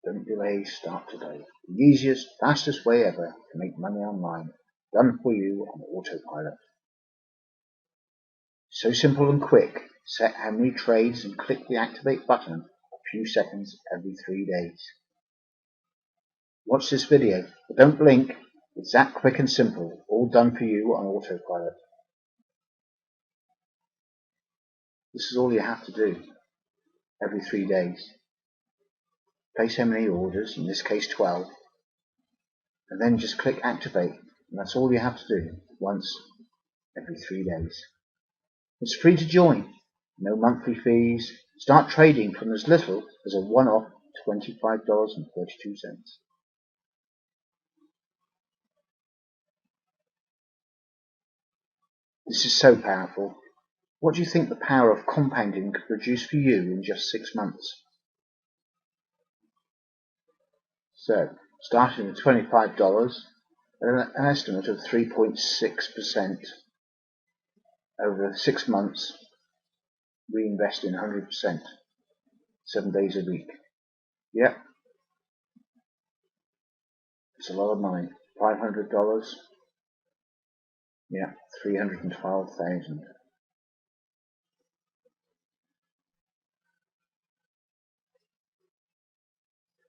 Don't delay, start today. The easiest, fastest way ever to make money online. Done for you on autopilot. So simple and quick. Set how many trades and click the activate button a few seconds every 3 days. Watch this video, but don't blink. It's that quick and simple, all done for you on autopilot. This is all you have to do every 3 days. Place how many orders, in this case 12, and then just click activate, and that's all you have to do once every 3 days. It's free to join, no monthly fees. Start trading from as little as a one-off $25.32. This is so powerful. What do you think the power of compounding could produce for you in just 6 months? So, starting at $25, an estimate of 3.6% over 6 months, reinvesting 100%, 7 days a week. Yep, it's a lot of money. $500, yeah, 312,000.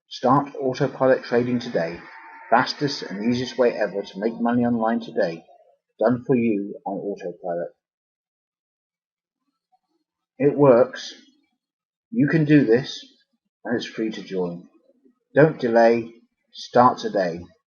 Start autopilot trading today. Fastest and easiest way ever to make money online today. Done for you on autopilot. It works. You can do this, and it's free to join. Don't delay. Start today.